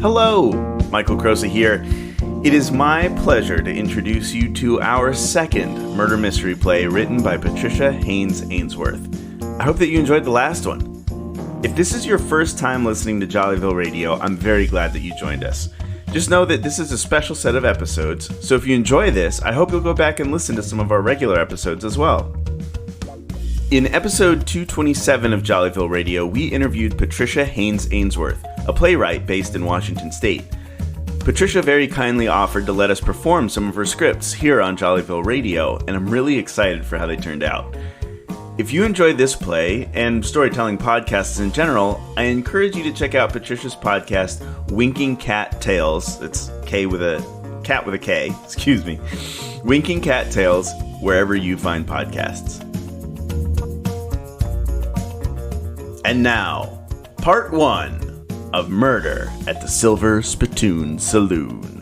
Hello, Michael Crosa here. It is my pleasure to introduce you to our second murder mystery play written by Patricia Haines-Ainsworth. I hope that you enjoyed the last one. If this is your first time listening to Jollyville Radio, I'm very glad that you joined us. Just know that this is a special set of episodes, so if you enjoy this, I hope you'll go back and listen to some of our regular episodes as well. In episode 227 of Jollyville Radio, we interviewed Patricia Haines-Ainsworth, a playwright based in Washington State. Patricia very kindly offered to let us perform some of her scripts here on Jollyville Radio, and I'm really excited for how they turned out. If you enjoyed this play, and storytelling podcasts in general, I encourage you to check out Patricia's podcast, Winking Cat Tales. It's cat with a K, excuse me. Winking Cat Tales, wherever you find podcasts. And now, part 1 of Murder at the Silver Spittoon Saloon.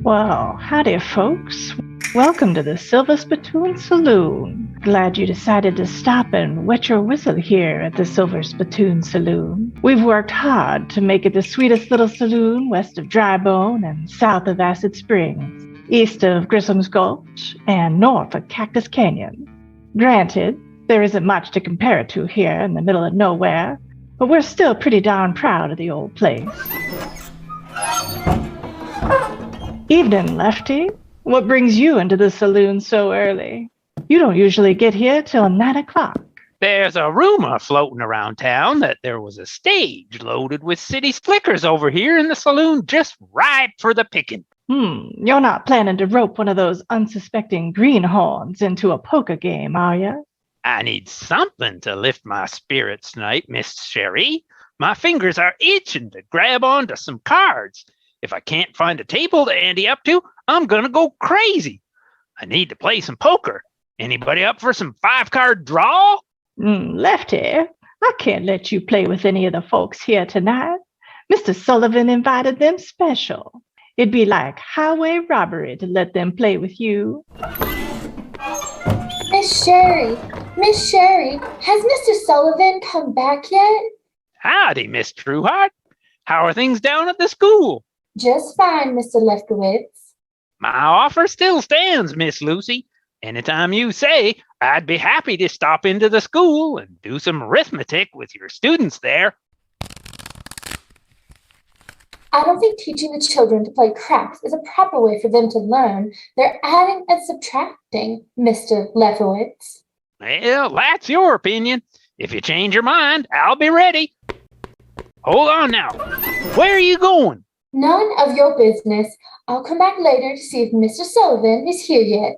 Well, howdy, folks. Welcome to the Silver Spittoon Saloon. Glad you decided to stop and wet your whistle here at the Silver Spittoon Saloon. We've worked hard to make it the sweetest little saloon west of Drybone and south of Acid Springs, east of Grissom's Gulch, and north of Cactus Canyon. Granted, there isn't much to compare it to here in the middle of nowhere, but we're still pretty darn proud of the old place. Evening, Lefty. What brings you into the saloon so early? You don't usually get here till 9 o'clock. There's a rumor floating around town that there was a stage loaded with city slickers over here in the saloon just ripe for the picking. You're not planning to rope one of those unsuspecting greenhorns into a poker game, are you? I need something to lift my spirits tonight, Miss Cheri. My fingers are itching to grab onto some cards. If I can't find a table to ante up to, I'm gonna go crazy. I need to play some poker. Anybody up for some 5-card draw? Lefty, I can't let you play with any of the folks here tonight. Mr. Sullivan invited them special. It'd be like highway robbery to let them play with you. Miss Cheri, has Mr. Sullivan come back yet? Howdy, Miss Truheart. How are things down at the school? Just fine, Mr. Lefkowitz. My offer still stands, Miss Lucy. Anytime you say, I'd be happy to stop into the school and do some arithmetic with your students there. I don't think teaching the children to play craps is a proper way for them to learn. They're adding and subtracting, Mr. Lefkowitz. Well, that's your opinion. If you change your mind, I'll be ready. Hold on now. Where are you going? None of your business. I'll come back later to see if Mr. Sullivan is here yet.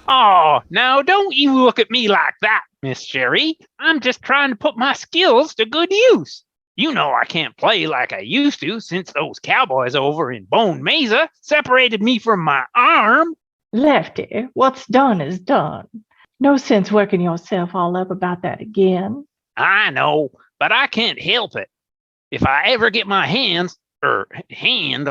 Oh, now don't you look at me like that, Miss Cheri. I'm just trying to put my skills to good use. You know I can't play like I used to since those cowboys over in Bone Mesa separated me from my arm. Lefty, what's done is done. No sense working yourself all up about that again. I know, but I can't help it. If I ever get my hand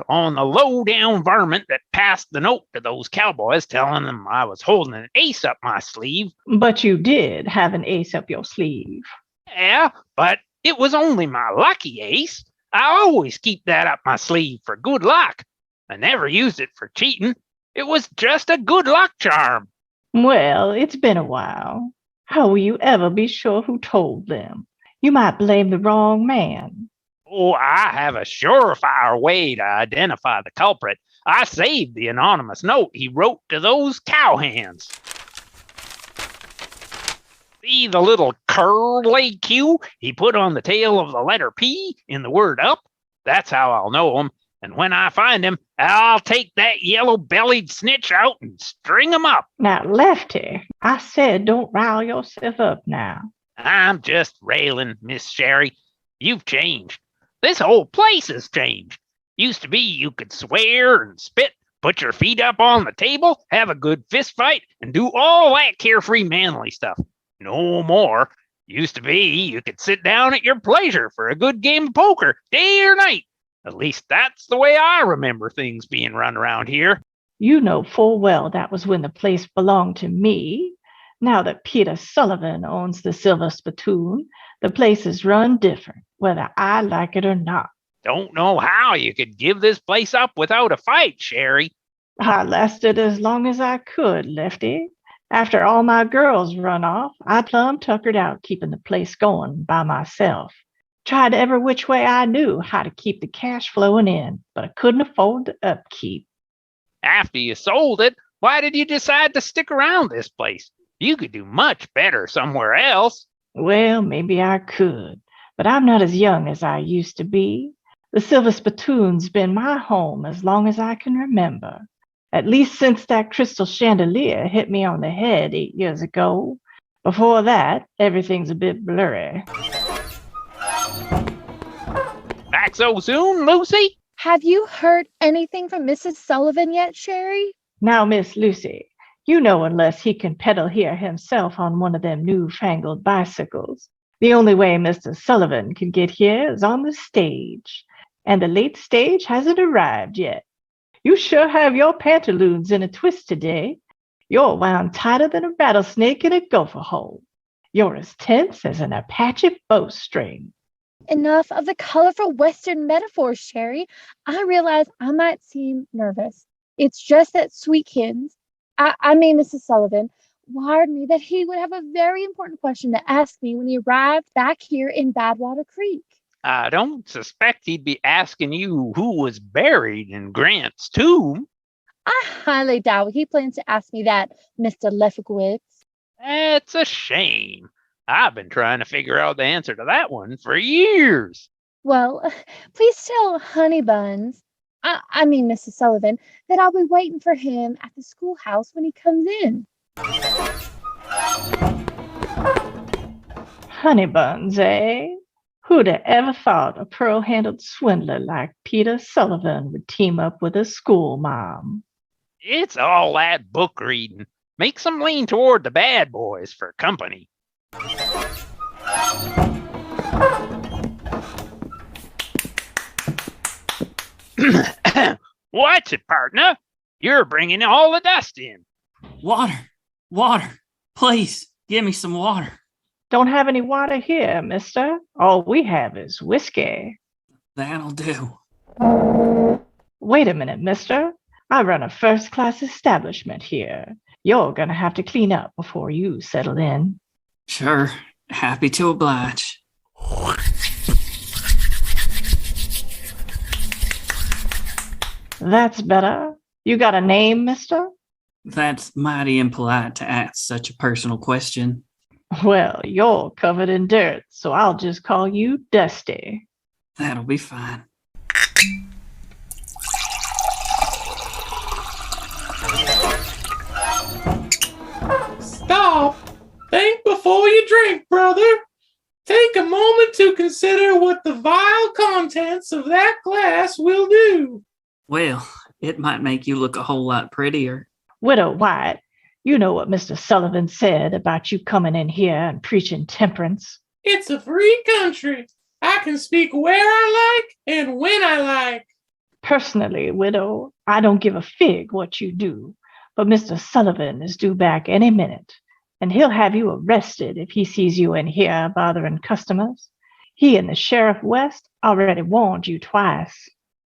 on the low-down varmint that passed the note to those cowboys telling them I was holding an ace up my sleeve. But you did have an ace up your sleeve. Yeah, but it was only my lucky ace. I always keep that up my sleeve for good luck. I never used it for cheating. It was just a good luck charm. Well, it's been a while. How will you ever be sure who told them? You might blame the wrong man. Oh, I have a surefire way to identify the culprit. I saved the anonymous note he wrote to those cowhands. See the little curly Q he put on the tail of the letter P in the word up? That's how I'll know him. And when I find him, I'll take that yellow-bellied snitch out and string him up. Now, Lefty, I said don't rile yourself up now. I'm just railing, Miss Cheri. You've changed. This whole place has changed. Used to be you could swear and spit, put your feet up on the table, have a good fist fight, and do all that carefree manly stuff. No more. Used to be you could sit down at your pleasure for a good game of poker, day or night. At least that's the way I remember things being run around here. You know full well that was when the place belonged to me. Now that Peter Sullivan owns the Silver Spittoon, the place is run different, whether I like it or not. Don't know how you could give this place up without a fight, Cheri. I lasted as long as I could, Lefty. After all my girls run off, I plumb tuckered out keeping the place going by myself. Tried every which way I knew how to keep the cash flowing in, but I couldn't afford the upkeep. After you sold it, why did you decide to stick around this place? You could do much better somewhere else. Well, maybe I could, but I'm not as young as I used to be. The Silver Spittoon's been my home as long as I can remember. At least since that crystal chandelier hit me on the head 8 years ago. Before that, everything's a bit blurry. Back so soon, Lucy? Have you heard anything from Mrs. Sullivan yet, Cheri? Now, Miss Lucy, you know unless he can pedal here himself on one of them newfangled bicycles, the only way Mr. Sullivan can get here is on the stage. And the late stage hasn't arrived yet. You sure have your pantaloons in a twist today. You're wound tighter than a rattlesnake in a gopher hole. You're as tense as an Apache bowstring. Enough of the colorful Western metaphors, Cheri. I realize I might seem nervous. It's just that Sweetkins, I mean Mrs. Sullivan, wired me that he would have a very important question to ask me when he arrived back here in Badwater Creek. I don't suspect he'd be asking you who was buried in Grant's tomb. I highly doubt he plans to ask me that, Mr. Lefkowitz. That's a shame. I've been trying to figure out the answer to that one for years. Well, please tell Honey Buns, I mean Mrs. Sullivan, that I'll be waiting for him at the schoolhouse when he comes in. Honey Buns, eh? Who'd have ever thought a pearl-handled swindler like Peter Sullivan would team up with a school mom? It's all that book reading. Makes them lean toward the bad boys for company. Watch it, partner. You're bringing all the dust in. Water. Please, give me some water. Don't have any water here, mister. All we have is whiskey. That'll do. Wait a minute, mister. I run a first-class establishment here. You're gonna have to clean up before you settle in. Sure. Happy to oblige. That's better. You got a name, mister? That's mighty impolite to ask such a personal question. Well, you're covered in dirt, so I'll just call you Dusty. That'll be fine. Stop! Think before you drink, brother. Take a moment to consider what the vile contents of that glass will do. Well, it might make you look a whole lot prettier. Widow White, you know what Mr. Sullivan said about you coming in here and preaching temperance. It's a free country. I can speak where I like and when I like. Personally, widow, I don't give a fig what you do, but Mr. Sullivan is due back any minute, and he'll have you arrested if he sees you in here bothering customers. He and the Sheriff West already warned you twice.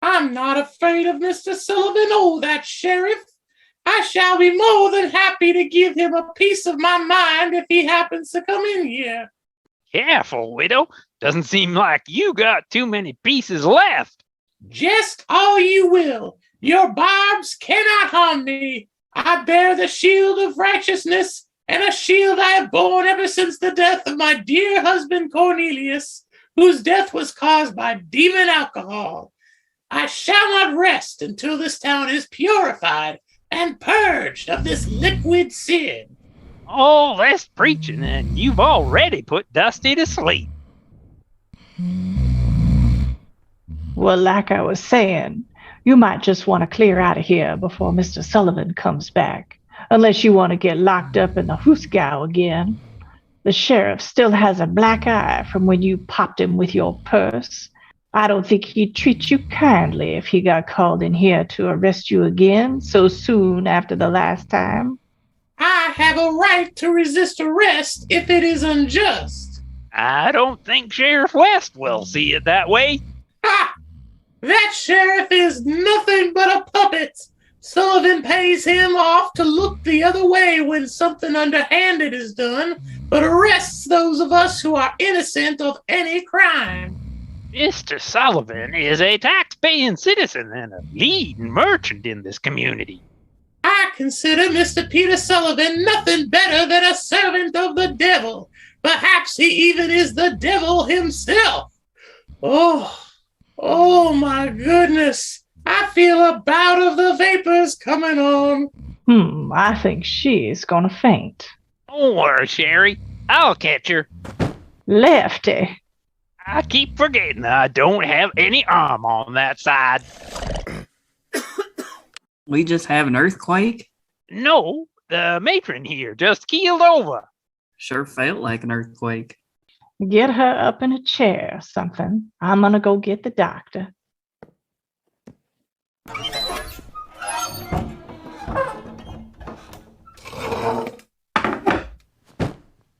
I'm not afraid of Mr. Sullivan or that sheriff. I shall be more than happy to give him a piece of my mind if he happens to come in here. Careful, widow. Doesn't seem like you got too many pieces left. Jest all you will. Your barbs cannot harm me. I bear the shield of righteousness, and a shield I have borne ever since the death of my dear husband Cornelius, whose death was caused by demon alcohol. I shall not rest until this town is purified and purged of this liquid sin. All this preaching, and you've already put Dusty to sleep. Well, like I was saying, you might just want to clear out of here before Mr. Sullivan comes back, unless you want to get locked up in the hoosgow again. The sheriff still has a black eye from when you popped him with your purse. I don't think he'd treat you kindly if he got called in here to arrest you again so soon after the last time. I have a right to resist arrest if it is unjust. I don't think Sheriff West will see it that way. Ha! That sheriff is nothing but a puppet. Sullivan pays him off to look the other way when something underhanded is done, but arrests those of us who are innocent of any crime. Mr. Sullivan is a tax-paying citizen and a leading merchant in this community. I consider Mr. Peter Sullivan nothing better than a servant of the devil. Perhaps he even is the devil himself. Oh my goodness. I feel a bout of the vapors coming on. I think she's gonna faint. Don't worry, Cheri. I'll catch her. Lefty. I keep forgetting I don't have any arm on that side. We just have an earthquake? No, the matron here just keeled over. Sure felt like an earthquake. Get her up in a chair or something. I'm gonna go get the doctor.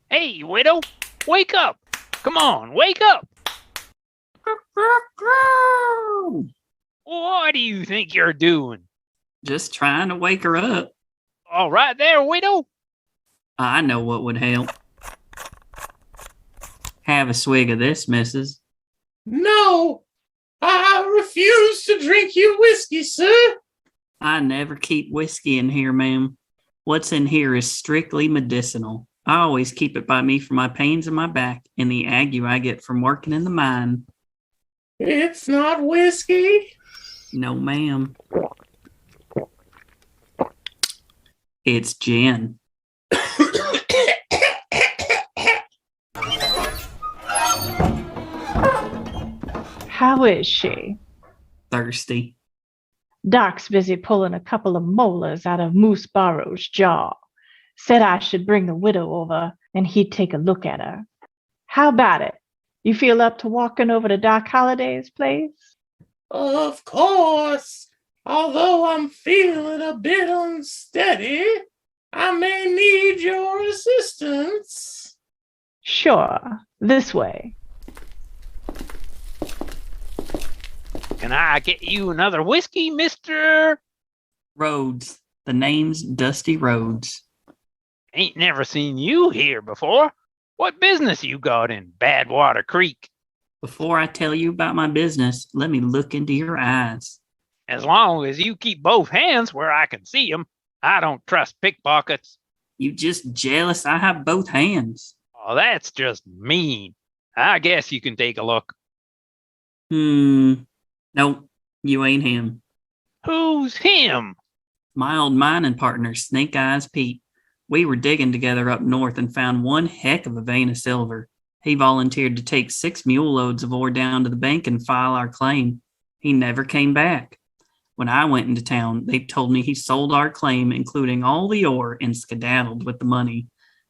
Hey, widow, wake up. Come on, wake up. What do you think you're doing? Just trying to wake her up. All right there, widow. I know what would help. Have a swig of this, missus. No, I refuse to drink your whiskey, sir. I never keep whiskey in here, ma'am. What's in here is strictly medicinal. I always keep it by me for my pains in my back and the ague I get from working in the mine. It's not whiskey. No, ma'am. It's gin. How is she? Thirsty. Doc's busy pulling a couple of molars out of Moose Barrow's jaw. Said I should bring the widow over and he'd take a look at her. How about it? You feel up to walking over to Doc Holliday's place? Of course. Although I'm feeling a bit unsteady, I may need your assistance. Sure. This way. Can I get you another whiskey, Mr.? Rhodes. The name's Dusty Rhodes. Ain't never seen you here before. What business you got in Badwater Creek? Before I tell you about my business, let me look into your eyes. As long as you keep both hands where I can see them, I don't trust pickpockets. You just jealous I have both hands. Oh, that's just mean. I guess you can take a look. Nope, you ain't him. Who's him? My old mining partner, Snake Eyes Pete. We were digging together up north and found one heck of a vein of silver. He volunteered to take 6 mule loads of ore down to the bank and file our claim. He never came back. When I went into town, they told me he sold our claim, including all the ore, and skedaddled with the money.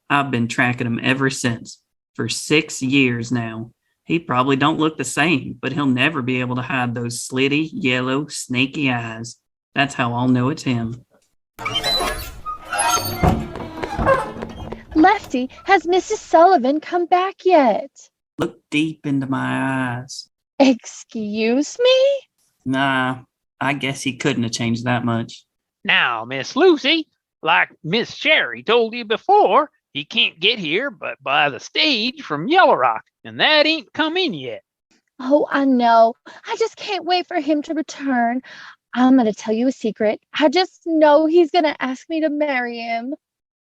I've been tracking him ever since, for 6 years now. He probably don't look the same, but he'll never be able to hide those slitty, yellow, snaky eyes. That's how I'll know it's him. Lefty, has Mrs. Sullivan come back yet? Look deep into my eyes. Excuse me? Nah, I guess he couldn't have changed that much. Now, Miss Lucy, like Miss Cheri told you before, he can't get here but by the stage from Yellow Rock, and that ain't come in yet. Oh, I know. I just can't wait for him to return. I'm going to tell you a secret. I just know he's going to ask me to marry him.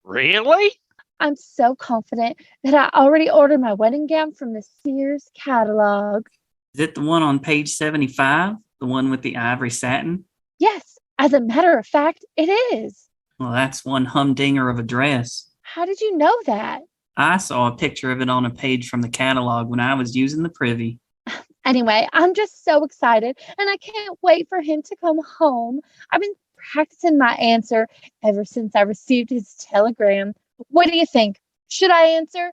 Really? I'm so confident that I already ordered my wedding gown from the Sears catalog. Is it the one on page 75? The one with the ivory satin? Yes, as a matter of fact, it is. Well, that's one humdinger of a dress. How did you know that? I saw a picture of it on a page from the catalog when I was using the privy. Anyway, I'm just so excited, and I can't wait for him to come home. I've been practicing my answer ever since I received his telegram. What do you think? Should I answer?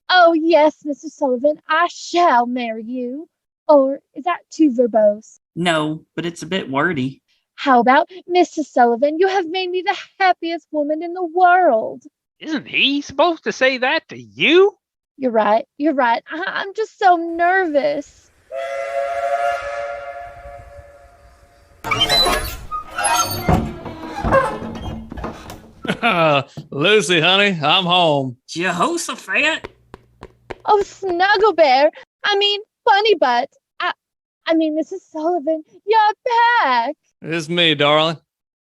Oh, yes, Mr. Sullivan, I shall marry you. Or is that too verbose? No, but it's a bit wordy. How about, Mr. Sullivan, you have made me the happiest woman in the world. Isn't he supposed to say that to you? You're right. I'm just so nervous. Lucy, honey, I'm home. Jehoshaphat? Oh, Snuggle Bear. I mean, Bunny Butt. I mean, Mrs. Sullivan, you're back. It's me, darling.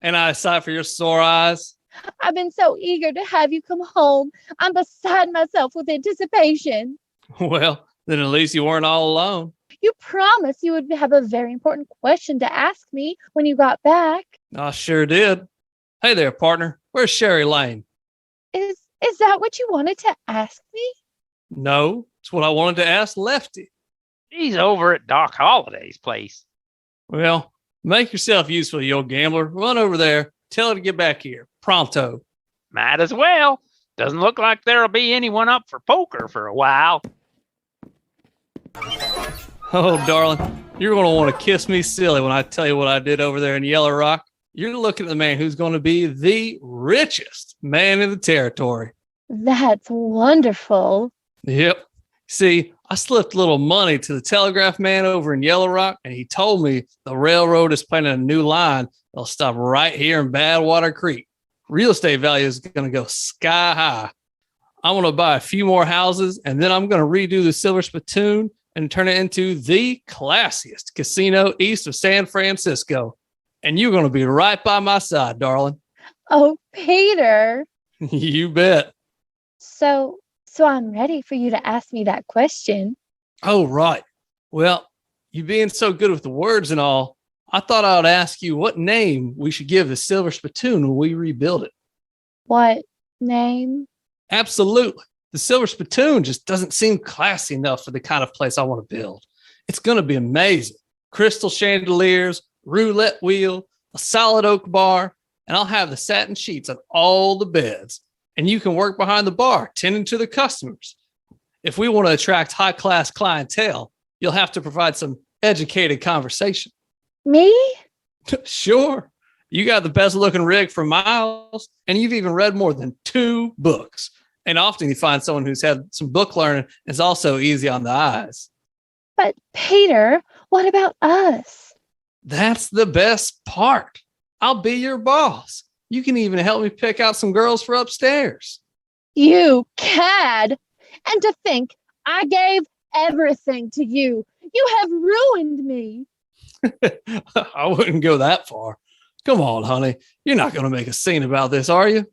Ain't I a sight for your sore eyes? I've been so eager to have you come home. I'm beside myself with anticipation. Well, then at least you weren't all alone. You promised you would have a very important question to ask me when you got back. I sure did. Hey there, partner. Where's Sherry Lane? Is that what you wanted to ask me? No, it's what I wanted to ask Lefty. He's over at Doc Holliday's place. Well, make yourself useful, you old gambler. Run over there. Tell her to get back here. Pronto. Might as well. Doesn't look like there'll be anyone up for poker for a while. Oh, darling, you're going to want to kiss me silly when I tell you what I did over there in Yellow Rock. You're looking at the man who's going to be the richest man in the territory. That's wonderful. Yep. See, I slipped a little money to the telegraph man over in Yellow Rock, and he told me the railroad is planning a new line that'll stop right here in Badwater Creek. Real estate value is going to go sky high. I'm going to buy a few more houses, and then I'm going to redo the Silver Spittoon and turn it into the classiest casino east of San Francisco. And you're going to be right by my side, darling. Oh, Peter. You bet. So I'm ready for you to ask me that question. Oh, right. Well, you being so good with the words and all, I thought I would ask you what name we should give the Silver Spittoon when we rebuild it. What name? Absolutely. The Silver Spittoon just doesn't seem classy enough for the kind of place I want to build. It's going to be amazing. Crystal chandeliers, roulette wheel, a solid oak bar, and I'll have the satin sheets on all the beds. And you can work behind the bar, tending to the customers. If we want to attract high-class clientele, you'll have to provide some educated conversation. Me? Sure. You got the best-looking rig for miles, and you've even read more than 2 books. And often you find someone who's had some book learning and is also easy on the eyes. But Peter, what about us? That's the best part. I'll be your boss. You can even help me pick out some girls for upstairs. You cad! And to think, I gave everything to you. You have ruined me. I wouldn't go that far. Come on, honey. You're not going to make a scene about this, are you?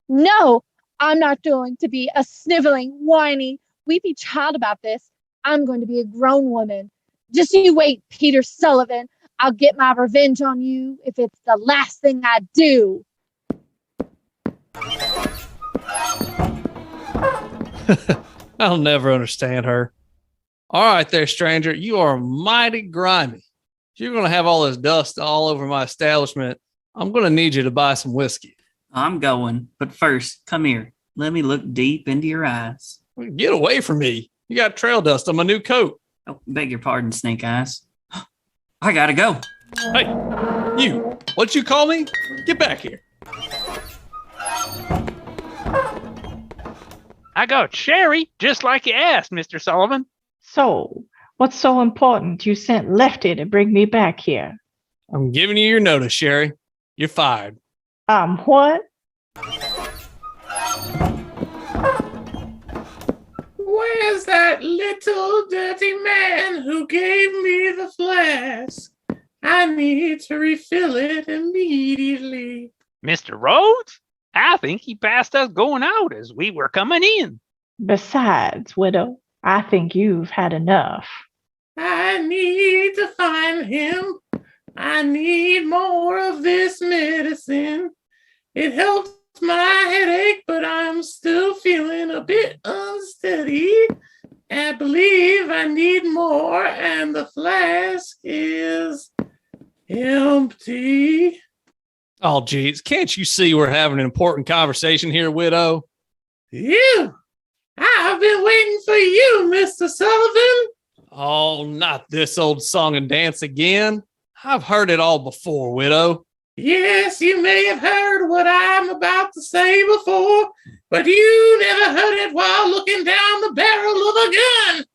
No, I'm not going to be a sniveling, whiny, weepy child about this. I'm going to be a grown woman. Just you wait, Peter Sullivan. I'll get my revenge on you if it's the last thing I do. I'll never understand her. All right there, stranger. You are mighty grimy. If you're going to have all this dust all over my establishment, I'm going to need you to buy some whiskey. I'm going, but first, come here. Let me look deep into your eyes. Get away from me. You got trail dust on my new coat. Oh, beg your pardon, Snake Eyes. I gotta go. Hey, you. What'd you call me? Get back here. I got Cheri, just like you asked, Mr. Sullivan. So, what's so important you sent Lefty to bring me back here? I'm giving you your notice, Sherry. You're fired. What? Where's that little dirty man who gave me the flask? I need to refill it immediately. Mr. Rhodes? I think he passed us going out as we were coming in. Besides, widow, I think you've had enough. I need to find him. I need more of this medicine. It helps my headache, but I'm still feeling a bit unsteady. I believe I need more, and the flask is empty. Oh, geez. Can't you see we're having an important conversation here, widow? Ew! I've been waiting for you, Mr. Sullivan. Oh, not this old song and dance again. I've heard it all before, widow. Yes, you may have heard what I'm about to say before, but you never heard it while looking down the barrel of a gun.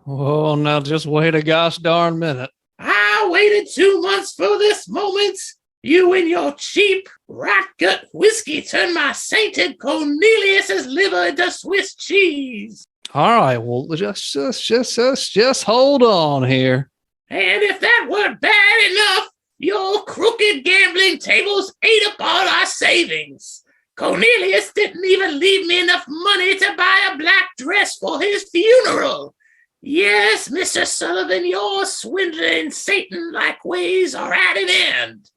Oh, now just wait a gosh darn minute. I waited 2 months for this moment. You and your cheap, rot-gut whiskey turned my sainted Cornelius's liver into Swiss cheese. All right, well, just hold on here. And if that weren't bad enough, your crooked gambling tables ate up all our savings. Cornelius didn't even leave me enough money to buy a black dress for his funeral. Yes, Mr. Sullivan, your swindling Satan-like ways are at an end.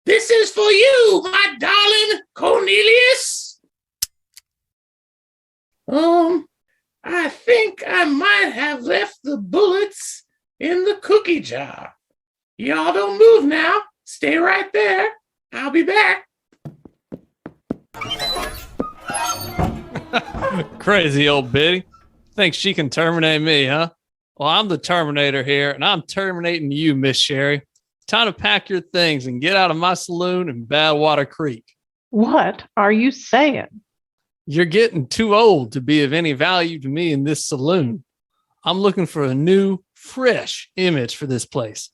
This is for you, my darling Cornelius. I think I might have left the bullets in the cookie jar. Y'all don't move now. Stay right there. I'll be back. Crazy old biddy. Thinks she can terminate me, huh? Well, I'm the Terminator here, and I'm terminating you, Miss Shari. Time to pack your things and get out of my saloon in Badwater Creek. What are you saying? You're getting too old to be of any value to me in this saloon. I'm looking for a new, fresh image for this place.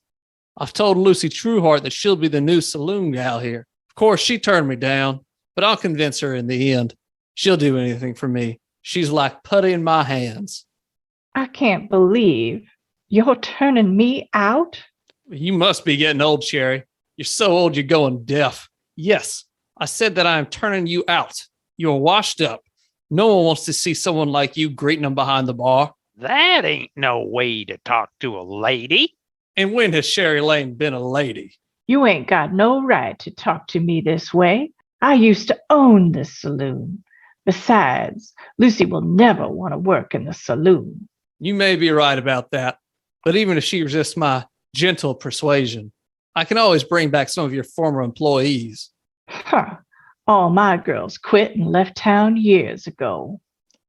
I've told Lucy Truheart that she'll be the new saloon gal here. Of course, she turned me down, but I'll convince her in the end. She'll do anything for me. She's like putty in my hands. I can't believe you're turning me out. You must be getting old, Cheri. You're so old you're going deaf. Yes, I said that I am turning you out. You're washed up. No one wants to see someone like you greeting them behind the bar. That ain't no way to talk to a lady. And when has Shari Lane been a lady? You ain't got no right to talk to me this way. I used to own this saloon. Besides, Lucy will never want to work in the saloon. You may be right about that, but even if she resists my gentle persuasion, I can always bring back some of your former employees. Huh. All my girls quit and left town years ago.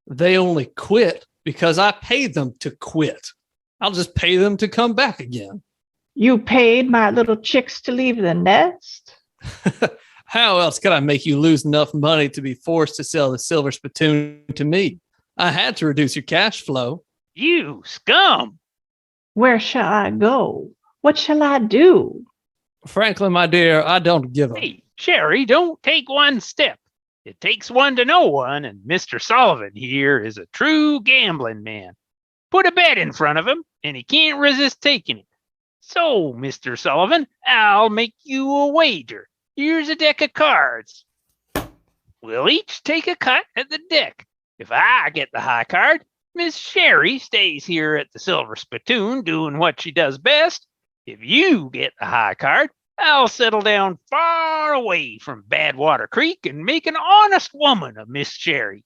They only quit because I paid them to quit. I'll just pay them to come back again. You paid my little chicks to leave the nest? How else could I make you lose enough money to be forced to sell the silver spittoon to me? I had to reduce your cash flow. You scum! Where shall I go? What shall I do? Frankly, my dear, I don't give a... Hey, Cheri, don't take one step. It takes one to know one, and Mr. Sullivan here is a true gambling man. Put a bet in front of him, and he can't resist taking it. So, Mr. Sullivan, I'll make you a wager. Here's a deck of cards. We'll each take a cut at the deck. If I get the high card, Miss Cheri stays here at the Silver Spittoon doing what she does best. If you get the high card, I'll settle down far away from Badwater Creek and make an honest woman of Miss Cheri.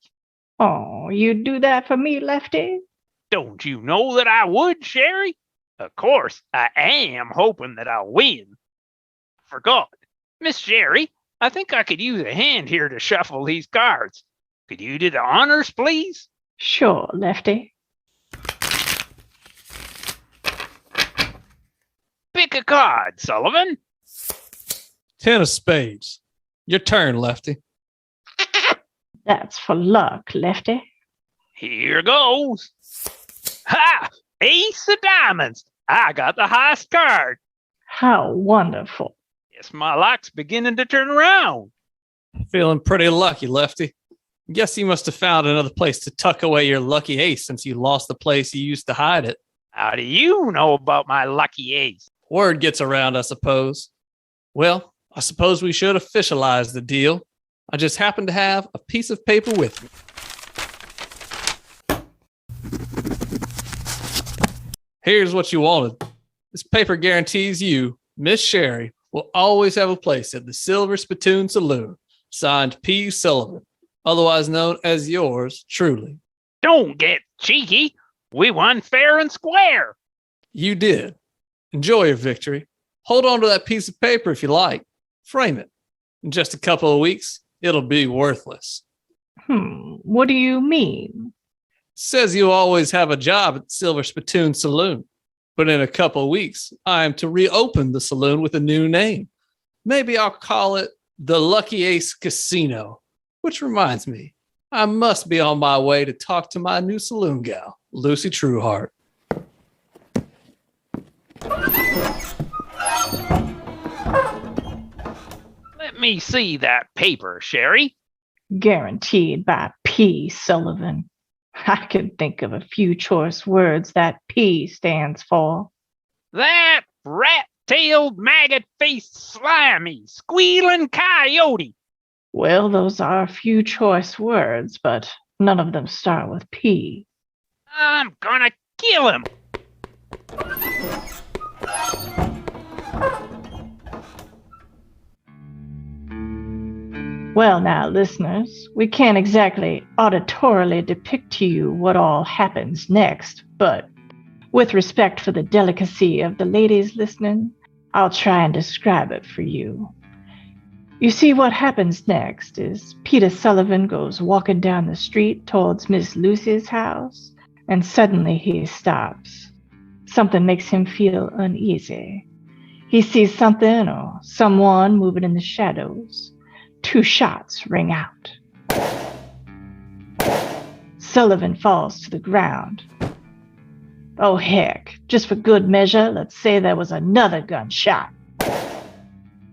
Oh, you'd do that for me, Lefty? Don't you know that I would, Cheri? Of course, I am hoping that I'll win. Forgot. Miss Cheri, I think I could use a hand here to shuffle these cards. Could you do the honors, please? Sure, Lefty. Pick a card, Sullivan. 10 of spades. Your turn, Lefty. That's for luck, Lefty. Here goes. Ha! Ace of diamonds. I got the highest card. How wonderful. Yes, my luck's beginning to turn around. Feeling pretty lucky, Lefty. Guess you must have found another place to tuck away your lucky ace since you lost the place you used to hide it. How do you know about my lucky ace? Word gets around, I suppose. Well, I suppose we should officialize the deal. I just happen to have a piece of paper with me. Here's what you wanted. This paper guarantees you, Miss Cheri, will always have a place at the Silver Spittoon Saloon, signed P. Sullivan, otherwise known as yours truly. Don't get cheeky. We won fair and square. You did. Enjoy your victory. Hold on to that piece of paper if you like. Frame it. In just a couple of weeks, it'll be worthless. What do you mean? Says you always have a job at the Silver Spittoon Saloon, but in a couple of weeks, I am to reopen the saloon with a new name. Maybe I'll call it the Lucky Ace Casino, which reminds me, I must be on my way to talk to my new saloon gal, Lucy Truheart. Let me see that paper, Shari. Guaranteed by P. Sullivan. I can think of a few choice words that P stands for. That rat-tailed, maggot-faced, slimy, squealing coyote. Well, those are a few choice words, but none of them start with P. I'm gonna kill him. Well, now, listeners, we can't exactly auditorily depict to you what all happens next, but with respect for the delicacy of the ladies listening, I'll try and describe it for you. You see, what happens next is Peter Sullivan goes walking down the street towards Miss Lucy's house, and suddenly he stops. Something makes him feel uneasy. He sees something or someone moving in the shadows. 2 shots ring out. Sullivan falls to the ground. Oh, heck, just for good measure, let's say there was another gunshot.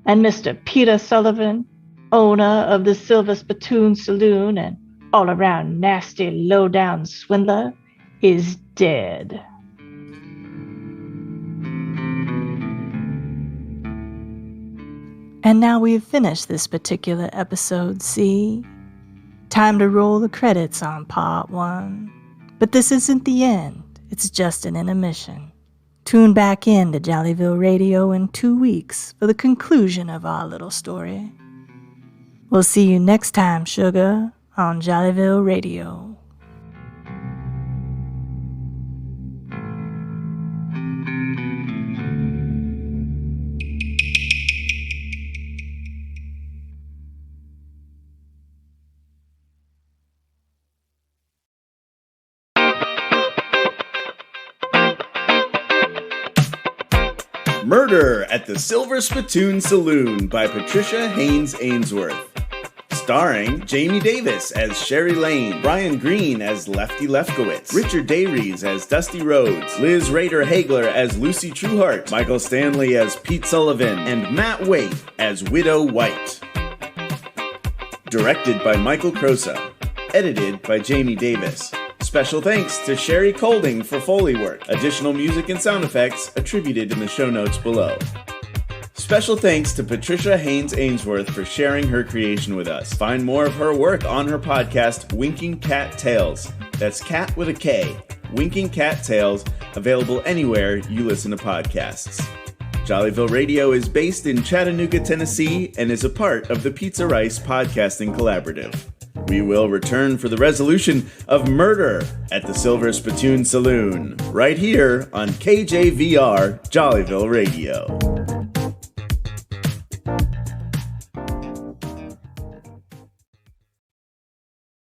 And Mr. Peter Sullivan, owner of the Silver Spittoon Saloon and all-around nasty, low-down swindler, is dead. And now we've finished this particular episode, see? Time to roll the credits on part 1. But this isn't the end, it's just an intermission. Tune back in to Jollyville Radio in 2 weeks for the conclusion of our little story. We'll see you next time, sugar, on Jollyville Radio. Murder at the Silver Spittoon Saloon by Patricia Haines-Ainsworth. Starring Jaime Davis as Shari Lane, Brian Green as Lefty Lefkowitz, Richard Dayries as Dusty Rhodes, Liz Rader Haigler as Lucy Truheart, Michael Stanley as Pete Sullivan, and Matt Waite as Widow White. Directed by Michael Crosa. Edited by Jaime Davis. Special thanks to Shari Kolding for Foley work. Additional music and sound effects attributed in the show notes below. Special thanks to Patricia Haines-Ainsworth for sharing her creation with us. Find more of her work on her podcast, Winking Cat Tales. That's cat with a K. Winking Cat Tales, available anywhere you listen to podcasts. Jollyville Radio is based in Chattanooga, Tennessee, and is a part of the Pizza Rice Podcasting Collaborative. We will return for the resolution of murder at the Silver Spittoon Saloon, right here on KJVR Jollyville Radio.